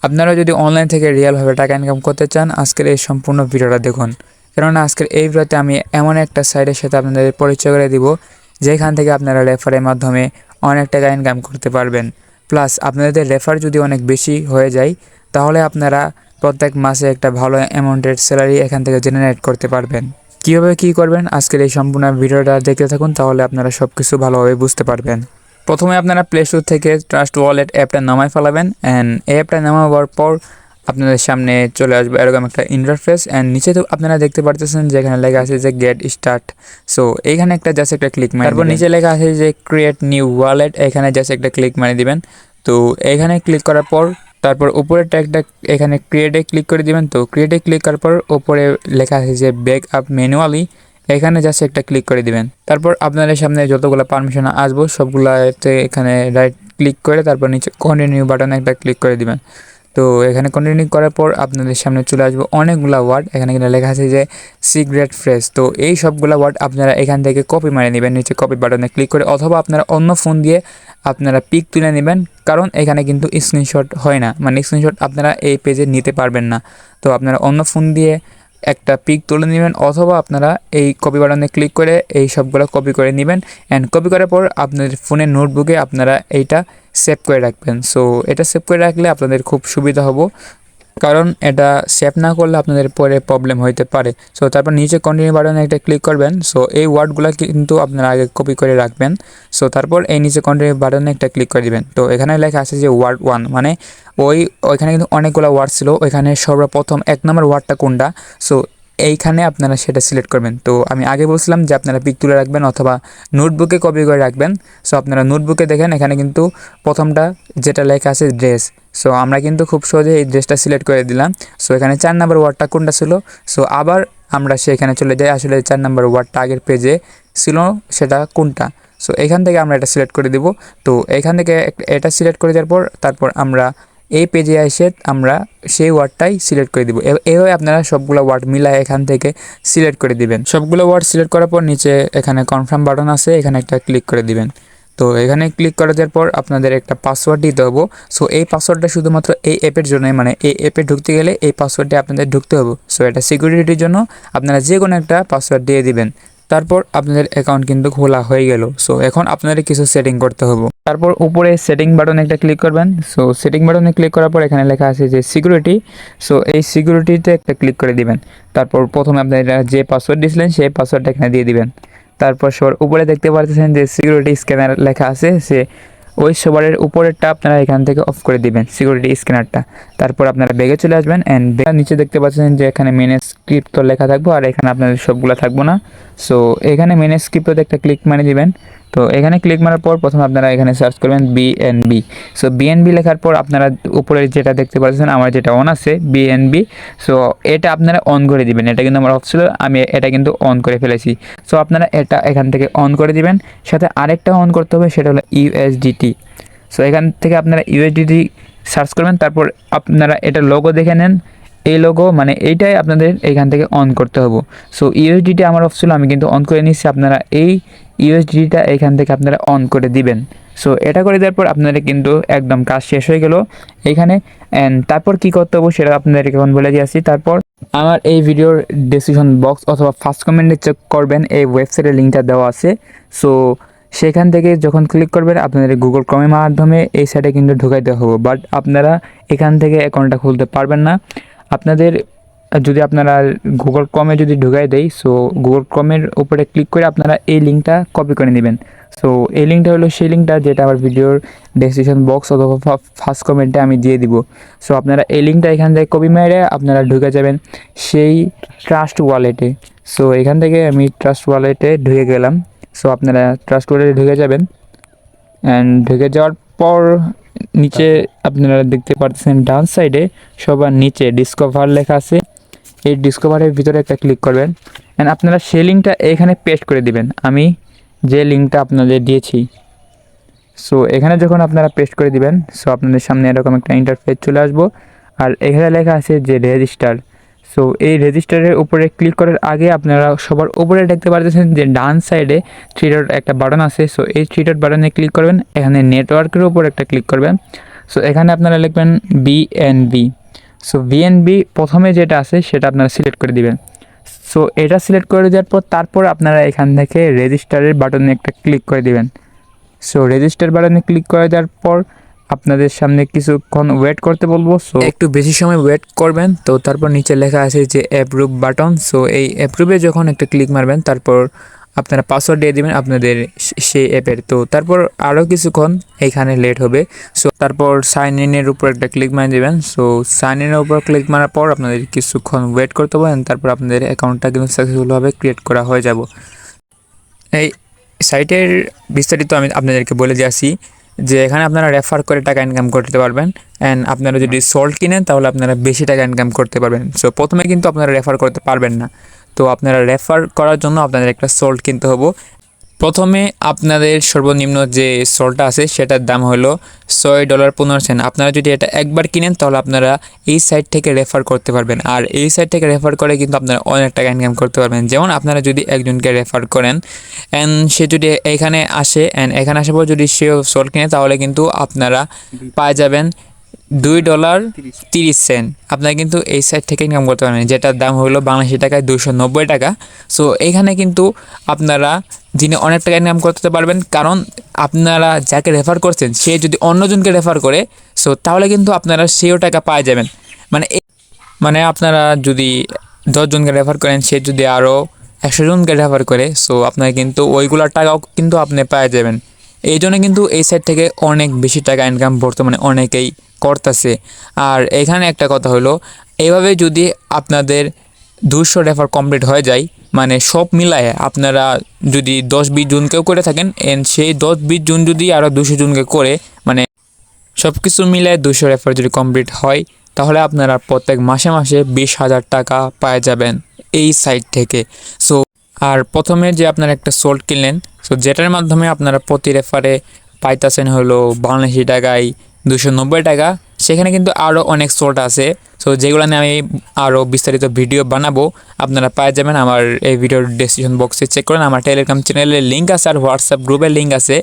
আপনারা যদি অনলাইন থেকে রিয়েলভাবে টাকা ইনকাম করতে চান আজকের এই সম্পূর্ণ ভিডিওটা দেখুন। কেননা আজকের এই ভিডিওতে আমি এমন একটা সাইটের সাথে আপনাদের পরিচয় করে দিব যেখান থেকে আপনারা রেফারের মাধ্যমে অনেক টাকা ইনকাম করতে পারবেন। প্লাস আপনাদের রেফার যদি অনেক বেশি হয়ে যায় তাহলে আপনারা প্রত্যেক মাসে একটা ভালো অ্যামাউন্টের স্যালারি এখান থেকে জেনারেট করতে পারবেন। কীভাবে কী করবেন আজকের এই সম্পূর্ণ ভিডিওটা দেখতে থাকুন, তাহলে আপনারা সব কিছু ভালোভাবে বুঝতে পারবেন। প্রথমে আপনারা প্লে স্টোর থেকে ট্রাস্ট ওয়ালেট অ্যাপটা নামায় ফেলাবেন অ্যান্ড এই অ্যাপটা নামাবার পর আপনাদের সামনে চলে আসবে এরকম একটা ইন্টারফেস অ্যান্ড নিচে তো আপনারা দেখতে পারতেছেন যে এখানে লেখা আছে যে গেট স্টার্ট। সো এইখানে একটা জাস্ট একটা ক্লিক মারি, তারপর নিচে লেখা আছে যে ক্রিয়েট নিউ ওয়ালেট, এখানে জাস্ট একটা ক্লিক মারি দিবেন। তো এখানে ক্লিক করার পর তারপর উপরের ট্যাগটা এখানে ক্রিয়েটে ক্লিক করে দিবেন। তো ক্রিয়েটে ক্লিক করার পর উপরে লেখা আছে যে ব্যাক আপ ম্যানুয়ালি, এখানে জাস্ট একটা ক্লিক করে দিবেন। তারপর আপনাদের সামনে যতগুলো পারমিশন আসবো সবগুলাতে এখানে রাইট ক্লিক করে তারপর নিচে কন্টিনিউ বাটনে একটা ক্লিক করে দিবেন। তো এখানে কন্টিনিউ করার পর আপনাদের সামনে চলে আসবে অনেকগুলো ওয়ার্ড, এখানে কিন্তু লেখা আছে যে সিক্রেট ফ্রেজ। তো এই সবগুলো ওয়ার্ড আপনারা এখান থেকে কপি মারে নেবেন নিচে কপি বাটনে ক্লিক করে, অথবা আপনারা অন্য ফোন দিয়ে আপনারা পিক তুলে নেবেন, কারণ এখানে কিন্তু স্ক্রিনশট হয় না, মানে স্ক্রিনশট আপনারা এই পেজে নিতে পারবেন না। তো আপনারা অন্য ফোন দিয়ে একটা পিক তুলে নেবেন, অথবা আপনারা এই কপি বাটনে ক্লিক করে এই সবগুলো কপি করে নেবেন অ্যান্ড কপি করার পর আপনাদের ফোনের নোটবুকে আপনারা এইটা সেভ করে রাখবেন। সো এটা সেভ করে রাখলে আপনাদের খুব সুবিধা হবে, কারণ এটা সেভ না করলে আপনাদের পরে প্রবলেম হইতে পারে। সো তারপর নিচে কন্টিনিউ বাটনে একটা ক্লিক করবেন। সো এই ওয়ার্ডগুলো কিন্তু আপনারা আগে কপি করে রাখবেন। সো তারপর এই নিচে কন্টিনিউ বাটনে একটা ক্লিক করে দিবেন। তো এখানে লেখা আছে যে ওয়ার্ড 1, মানে ওইখানে কিন্তু অনেকগুলো ওয়ার্ড ছিল, ওইখানে সর্বপ্রথম 1 নম্বর ওয়ার্ডটা কোনটা, সো এইখানে আপনারা সেটা সিলেক্ট করবেন। তো আমি আগে বলছিলাম যে আপনারা পিক তুলে রাখবেন অথবা নোটবুকে কপি করে রাখবেন। সো আপনারা নোটবুকে দেখেন এখানে কিন্তু প্রথমটা যেটা লেখা আছে ড্রেস। সো আমরা কিন্তু খুব সহজে এই ড্রেসটা সিলেক্ট করে দিলাম। সো এখানে 4 নম্বর ওয়ার্ডটা কোনটা ছিল, সো আবার আমরা সেখানে চলে যাই, আসলে 4 নম্বর ওয়ার্ডটা আগের পেজে ছিল সেটা কোনটা। সো এখান থেকে আমরা এটা সিলেক্ট করে দিব। তো এখান থেকে এটা সিলেক্ট করে দেওয়ার পর তারপর আমরা এই পেজে এসে আমরা সেই ওয়ার্ডটাই সিলেক্ট করে দিব। এইভাবে আপনারা সবগুলো ওয়ার্ড মিলায় এখান থেকে সিলেক্ট করে দিবেন। সবগুলো ওয়ার্ড সিলেক্ট করার পর নিচে এখানে কনফার্ম বাটন আছে, এখানে একটা ক্লিক করে দিবেন। তো এখানে ক্লিক করে দেওয়ার পর আপনাদের একটা পাসওয়ার্ড দিতে হবে। সো এই পাসওয়ার্ডটা শুধুমাত্র এই অ্যাপের জন্যই, মানে এই অ্যাপে ঢুকতে গেলে এই পাসওয়ার্ডটি আপনাদের ঢুকতে হবে। সো এটা সিকিউরিটির জন্য আপনারা যে কোনো একটা পাসওয়ার্ড দিয়ে দিবেন। তারপর আপনাদের অ্যাকাউন্ট কিন্তু খোলা হয়ে গেল। সো এখন আপনাদের কিছু সেটিং করতে হবে। তারপর উপরে সেটিং বাটনে একটা ক্লিক করবেন। সো সেটিং বাটনে ক্লিক করার পর এখানে লেখা আছে যে সিকিউরিটি। সো এই সিকিউরিটিতে একটা ক্লিক করে দিবেন। তারপর প্রথমে আপনারা যে পাসওয়ার্ড দিয়েছিলেন সেই পাসওয়ার্ডটা এখানে দিয়ে দিবেন। তারপর সবার উপরে দেখতে পাচ্ছেন যে সিকিউরিটি স্ক্যানার লেখা আছে, সে ওই সবারের উপরেরটা আপনারা এখান থেকে অফ করে দিবেন সিকিউরিটি স্ক্যানারটা। তারপর আপনারা ব্যাগে চলে আসবেন অ্যান্ড নিচে দেখতে পাচ্ছেন যে এখানে মেনে স্ক্রিপ্ট তো লেখা থাকবো আর এখানে আপনাদের সবগুলো থাকবো না। সো এখানে মেনে স্ক্রিপ্টতে একটা ক্লিক মারি দিবেন। তো এখানে ক্লিক মারার পর প্রথমে আপনারা এখানে সার্চ করবেন বিএনবি। সো বিএনবি লেখার পর আপনারা উপরে যেটা দেখতে পাচ্ছেন আমার যেটা অন আছে বিএনবি, সো এটা আপনারা অন করে দিবেন। এটা কিন্তু আমার অফ ছিল, আমি এটা কিন্তু অন করে ফেলেছি। সো আপনারা এটা এখান থেকে অন করে দিবেন। সাথে আরেকটা অন করতে হবে, সেটা হলো ইউএসডিটি। সো এখান থেকে আপনারা ইউএসডিটি সার্চ করবেন, তারপর আপনারা এটা লোগো দেখে নেন। এই লোগো মানে এইটাই আপনাদের এখান থেকে অন করতে হবে। সো ইউএসডিটি আমার অফ ছিল, আমি কিন্তু অন করে নিচ্ছি। আপনারা এই ইউএসডিটা এখান থেকে আপনারা অন করে দিবেন। সো এটা করে দেওয়ার পর আপনাদের কিন্তু একদম কাজ শেষ হয়ে গেল এখানে। অ্যান্ড তারপর কি করতে হবে সেটা আপনাদেরকে এখন বলে দিয়েছি। তারপর আমার এই ভিডিওর ডেসক্রিপশন বক্স অথবা ফার্স্ট কমেন্টে চেক করবেন, এই ওয়েবসাইটের লিঙ্কটা দেওয়া আছে। সো সেখান থেকে যখন ক্লিক করবেন আপনাদের গুগল ক্রোমের মাধ্যমে এই সাইটে কিন্তু ঢুকাইতে হবে, বাট আপনারা এখান থেকে অ্যাকাউন্টটা খুলতে পারবেন না। আপনাদের যদি আপনারা গুগল ক্রমে যদি ঢুকাই দেয়, সো গুগল ক্রমের উপরে ক্লিক করে আপনারা এই লিঙ্কটা কপি করে নেবেন। সো এই লিঙ্কটা হলো সেই লিঙ্কটা যেটা আমার ভিডিওর ডেসক্রিপশন বক্স অথবা ফার্স্ট কমেন্টে আমি দিয়ে দিব। সো আপনারা এই লিঙ্কটা এখান থেকে কপি মেরে আপনারা ঢুকে যাবেন সেই ট্রাস্ট ওয়ালেটে। সো এখান থেকে আমি ট্রাস্ট ওয়ালেটে ঢুকে গেলাম। সো আপনারা ট্রাস্ট ওয়ালেটে ঢুকে যাবেন অ্যান্ড ঢুকে যাওয়ার পর নিচে আপনারা দেখতে পাচ্ছেন ডান সাইডে সবার নিচে ডিসকভার লেখা আছে। এই ডিসকভারের ভিতরে একটা ক্লিক করবেন অ্যান্ড আপনারা সেই লিঙ্কটা এখানে পেস্ট করে দিবেন, আমি যে লিঙ্কটা আপনাদের দিয়েছি। সো এখানে যখন আপনারা পেস্ট করে দিবেন, সো আপনাদের সামনে এরকম একটা ইন্টারফেস চলে আসবো আর এখানে লেখা আছে যে রেজিস্টার। সো এই রেজিস্টারের উপরে ক্লিক করার আগে আপনারা সবার উপরে দেখতে পাচ্ছেন যে ডান সাইডে 3 ডট একটা বাটন আছে। সো এই 3 ডট বাটনে ক্লিক করবেন, এখানে নেটওয়ার্কের উপর একটা ক্লিক করবেন। সো এখানে আপনারা লিখবেন বিএনবি। সো বিএনবি প্রথমে যেটা আছে সেটা আপনারা সিলেক্ট করে দিবেন। সো এটা সিলেক্ট করে দেওয়ার পর তারপর আপনারা এখান থেকে রেজিস্টারের বাটনে একটা ক্লিক করে দিবেন। সো রেজিস্টার বাটনে ক্লিক করে দেওয়ার পর আপনাদের সামনে কিছুক্ষণ ওয়েট করতে বলবো। সো একটু বেশি সময় ওয়েট করবেন। তো তারপর নিচে লেখা আছে যে অ্যাপ্রুভ বাটন। সো এই অ্যাপ্রুভে যখন একটা ক্লিক মারবেন তারপর আপনারা পাসওয়ার্ড দিয়ে দিবেন আপনাদের সেই অ্যাপের। তো তারপর আরও কিছুক্ষণ এইখানে লেট হবে। সো তারপর সাইন ইনের উপর একটা ক্লিক মারে দেবেন। সো সাইন ইনের উপর ক্লিক মারার পর আপনাদের কিছুক্ষণ ওয়েট করতে পারেন। তারপর আপনাদের অ্যাকাউন্টটা কিন্তু সাকসেসফুলভাবে ক্রিয়েট করা হয়ে যাব। এই সাইটের বিস্তারিত আমি আপনাদেরকে বলে দিয়েছি যে এখানে আপনারা রেফার করে টাকা ইনকাম করতে পারবেন। অ্যান্ড আপনারা যদি সল্ট কিনেন তাহলে আপনারা বেশি টাকা ইনকাম করতে পারবেন। সো প্রথমে কিন্তু আপনারা রেফার করতে পারবেন না। তো আপনারা রেফার করার জন্য আপনাদের একটা সল্ট কিনতে হবে। প্রথমে আপনাদের সর্বনিম্ন যে সল্টটা আছে সেটার দাম হলো $6.15। আপনারা যদি এটা একবার কিনেন তাহলে আপনারা এই সাইট থেকে রেফার করতে পারবেন। আর এই সাইট থেকে রেফার করে কিন্তু আপনারা অনেক টাকা ইনকাম করতে পারবেন। যেমন আপনারা যদি একজনকে রেফার করেন অ্যান্ড সে যদি এখানে আসে অ্যান্ড এখানে আসার পর যদি সেও সল্ট কিনে তাহলে কিন্তু আপনারা পাওয়া যাবেন $2.30। আপনারা কিন্তু এই সাইট থেকে ইনকাম করতে পারবেন, যেটার দাম হলো বাংলাদেশি টাকায় 290 টাকা। সো এখানে কিন্তু আপনারা যিনি অনেক টাকা ইনকাম করতে পারবেন, কারণ আপনারা যাকে রেফার করছেন সে যদি অন্যজনকে রেফার করে সো তাহলে কিন্তু আপনারা সেও টাকা পাওয়া যাবেন। মানে আপনারা যদি 10 জনকে রেফার করেন, সে যদি আরও 100 জনকে রেফার করে সো আপনারা কিন্তু ওইগুলোর টাকাও কিন্তু আপনি পাওয়া যাবেন। এই জন্য কিন্তু এই সাইট থেকে অনেক বেশি টাকা ইনকাম বর্তমানে অনেকেই করতেছে। আর এখানে একটা কথা হলো, এইভাবে যদি আপনাদের 200 রেফার কমপ্লিট হয়ে যায়, মানে সব মিলায় আপনারা যদি 10-20 জনকেও করে থাকেন এন্ড সেই 10-20 জন যদি আরও 200 জনকে করে, মানে সব কিছু মিলায় 200 রেফার যদি কমপ্লিট হয় তাহলে আপনারা প্রত্যেক মাসে মাসে 20,000 টাকা পাওয়া যাবেন এই সাইট থেকে। সো আর প্রথমে যে আপনারা একটা সল্ট কিনলেন, সো যেটার মাধ্যমে আপনারা প্রতি রেফারে পাইতেছেন হলো বাংলাদেশি টাকায় 290 টাকা, সেখানে কিন্তু আরও অনেক সল্ট আছে। সো যেগুলো নিয়ে আমি আরও বিস্তারিত ভিডিও বানাবো, আপনারা পাওয়া যাবেন আমার এই ভিডিওর ডেসক্রিপশন বক্সে চেক করেন। আমার টেলিগ্রাম চ্যানেলের লিঙ্ক আছে আর হোয়াটসঅ্যাপ গ্রুপের লিঙ্ক আছে,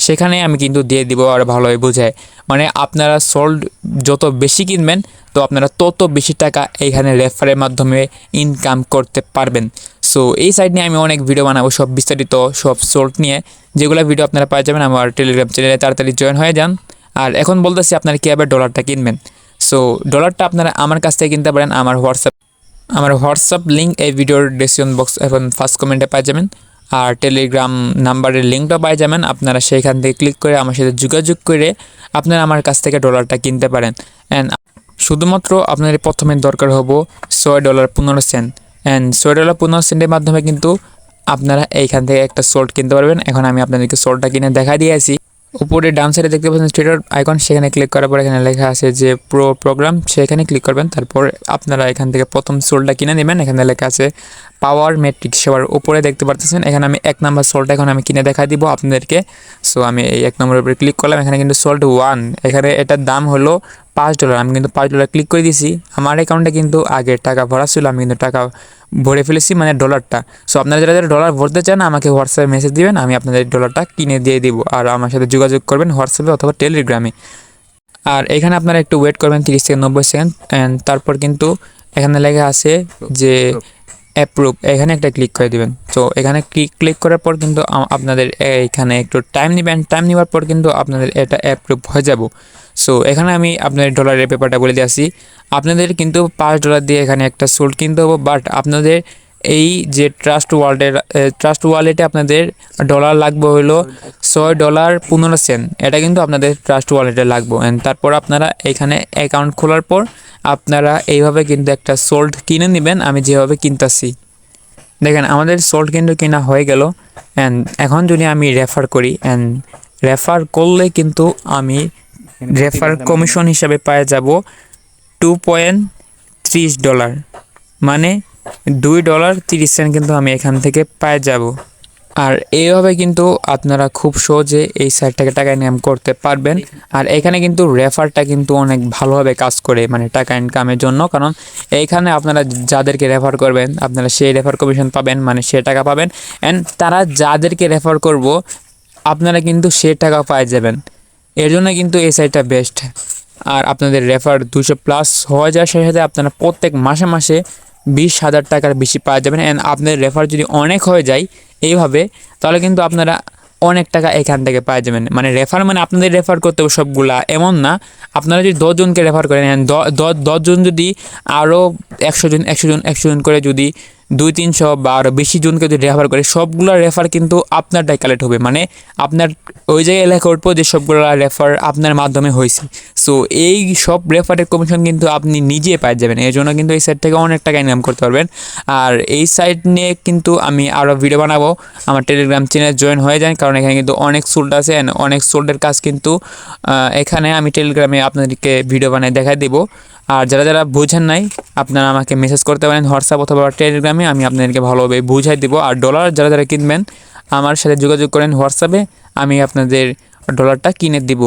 সেখানে আমি কিন্তু দিয়ে দিব আর ভালোভাবে বোঝায়। মানে আপনারা সল্ট যত বেশি কিনবেন তো আপনারা তত বেশি টাকা এইখানে রেফারের মাধ্যমে ইনকাম করতে পারবেন। সো এই সাইট নিয়ে আমি অনেক ভিডিও বানাবো, সব বিস্তারিত সব সল্ট নিয়ে, যেগুলো ভিডিও আপনারা পাওয়া যাবেন আমার টেলিগ্রাম চ্যানেলে। তাড়াতাড়ি জয়েন হয়ে যান। আর এখন বলতেছি আপনারা কীভাবে ডলারটা কিনবেন। সো ডলারটা আপনারা আমার কাছ থেকে কিনতে পারেন। আমার হোয়াটসঅ্যাপ লিঙ্ক এই ভিডিওর ডেসক্রিপশন বক্স এবং ফার্স্ট কমেন্টে পাই যাবেন। আর টেলিগ্রাম নাম্বারের লিঙ্কটা পাই যাবেন। আপনারা সেইখান থেকে ক্লিক করে আমার সাথে যোগাযোগ করে আপনারা আমার কাছ থেকে ডলারটা কিনতে পারেন। অ্যান্ড শুধুমাত্র আপনাদের প্রথমে দরকার হবো $6.15। অ্যান্ড $6.15 মাধ্যমে কিন্তু আপনারা এইখান থেকে একটা সল্ট কিনতে পারবেন। এখন আমি আপনাদেরকে সল্টটা কিনে দেখা দিয়েছি। উপরে ডান সাইডে দেখতে পাচ্ছেন ট্রেডার আইকন, সেখানে ক্লিক করার পর এখানে লেখা আছে যে প্রো প্রোগ্রাম, সেখানে ক্লিক করবেন। তারপর আপনারা এখান থেকে প্রথম সোলটা কিনে নেবেন। এখানে লেখা আছে পাওয়ার মেট্রিক্স, সবার উপরে দেখতে পারতেছেন। এখানে আমি 1 নাম্বার সোলটা এখন আমি কিনে দেখা দিব আপনাদেরকে। সো আমি এই 1 নম্বরের উপরে ক্লিক করলাম। এখানে কিন্তু সোল্ট 1, এখানে এটার দাম হলো $5। আমি কিন্তু $5 ক্লিক করে দিয়েছি। আমার অ্যাকাউন্টে কিন্তু আগে টাকা ভরা ছিল, আমি কিন্তু টাকা ভরে ফেলেছি, মানে ডলারটা। সো আপনারা যারা যারা ডলার ভরতে চান আমাকে হোয়াটসঅ্যাপে মেসেজ দিবেন, আমি আপনাদের ডলারটা কিনে দিয়ে দিব। আর আমার সাথে যোগাযোগ করবেন হোয়াটসঅ্যাপে অথবা টেলিগ্রামে। আর এখানে আপনারা একটু ওয়েট করবেন 30 থেকে 90 সেকেন্ড। অ্যান্ড তারপর কিন্তু এখানে লেখা আছে যে অ্যাপ্রুভ, এখানে একটা ক্লিক করে দিবেন। তো এখানে ক্লিক করার পর কিন্তু আপনাদের এখানে একটু টাইম নেবেন। টাইম নেওয়ার পর কিন্তু আপনাদের এটা অ্যাপ্রুভ হয়ে যাব। সো এখানে আমি আপনাদের ডলারের পেপারটা বলে দিয়েছি। আপনাদের কিন্তু $5 দিয়ে এখানে একটা সোল্ট কিনতে হবে, বাট আপনাদের এই যে ট্রাস্ট ওয়ালেটে আপনাদের ডলার লাগবে হলো $6.15। এটা কিন্তু আপনাদের ট্রাস্ট ওয়ালেটে লাগবে। অ্যান্ড তারপর আপনারা এখানে অ্যাকাউন্ট খোলার পর আপনারা এইভাবে কিন্তু একটা সোল্ট কিনে নেবেন, আমি যেভাবে কিনতেছি। দেখেন আমাদের সোল্ট কিন্তু কিনা হয়ে গেল। অ্যান্ড এখন যদি আমি রেফার করি, অ্যান্ড রেফার করলে কিন্তু আমি রেফার কমিশন হিসাবে পেয়ে যাব $2.30, মানে $2.30 কিন্তু আমি এখান থেকে পেয়ে যাব। আর এইভাবে কিন্তু আপনারা খুব সহজে এই সাইট থেকে টাকা ইনকাম করতে পারবেন। আর এখানে কিন্তু রেফারটা কিন্তু অনেক ভালোভাবে কাজ করে, মানে টাকা ইনকামের জন্য। কারণ এইখানে আপনারা যাদেরকে রেফার করবেন আপনারা সেই রেফার কমিশন পাবেন, মানে সে টাকা পাবেন। অ্যান্ড তারা যাদেরকে রেফার করব আপনারা কিন্তু সে টাকা পেয়ে যাবেন। এর জন্য কিন্তু এই সাইটটা বেস্ট। আর আপনাদের রেফার 200+ হয়ে যায়, সেই সাথে আপনারা প্রত্যেক মাসে 20,000 টাকার বেশি পাওয়া যাবেন। অ্যান্ড আপনাদের রেফার যদি অনেক হয়ে যায় এইভাবে, তাহলে কিন্তু আপনারা অনেক টাকা এখান থেকে পাওয়া যাবেন। মানে রেফার মানে আপনাদের রেফার করতে হবে সবগুলা, এমন না। আপনারা যদি 10 জনকে রেফার করেন, 10 জন যদি আরও 100 জন করে যদি 200-300 বা আরও বেশি জনকে যদি রেফার করে, সবগুলো রেফার কিন্তু আপনারটাই কালেক্ট হবে। মানে আপনার ওই জায়গায় লেখা উঠবো যে সবগুলো রেফার আপনার মাধ্যমে হয়েছে। সো এই সব রেফারের কমিশন কিন্তু আপনি নিজে পাই যাবেন। এই জন্য কিন্তু এই সাইট থেকে অনেক টাকা ইনকাম করতে পারবেন। আর এই সাইট নিয়ে কিন্তু আমি আরও ভিডিও বানাবো। আমার টেলিগ্রাম চ্যানেল জয়েন হয়ে যান, কারণ এখানে কিন্তু অনেক সোল্ড আছে। অনেক সোল্ডের কাজ কিন্তু এখানে আমি টেলিগ্রামে আপনাদেরকে ভিডিও বানিয়ে দেখাই দেবো। আর যারা বুঝেন নাই, আপনারা আমাকে মেসেজ করতে পারেন হোয়াটসঅ্যাপ অথবা টেলিগ্রামে, আমি আপনাদেরকে ভালোভাবে বুঝাই দেবো। আর ডলার যারা কিনবেন, আমার সাথে যোগাযোগ করেন হোয়াটসঅ্যাপে, আমি আপনাদের ডলারটা কিনে দিব।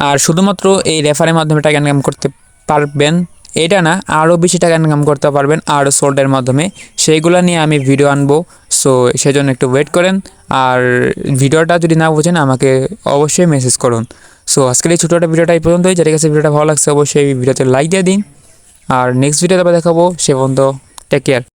আর শুধুমাত্র এই রেফারের মাধ্যমে টাকা ইনকাম করতে পারবেন এটা না, আরও বেশি টাকা ইনকাম করতে পারবেন আরও সোল্ডের মাধ্যমে। সেইগুলো নিয়ে আমি ভিডিও আনবো। সো সেজন্য একটু ওয়েট করেন। আর ভিডিওটা যদি না বুঝেন, আমাকে অবশ্যই মেসেজ করুন। সো আজকের এই ছোটো ভিডিওটা এই পর্যন্তই। যাদের কাছে ভিডিওটা ভালো লাগছে, অবশ্যই এই ভিডিওতে লাইক দিয়ে দিন। আর নেক্সট ভিডিওতে আবার দেখাবো। সে পর্যন্ত টেক কেয়ার।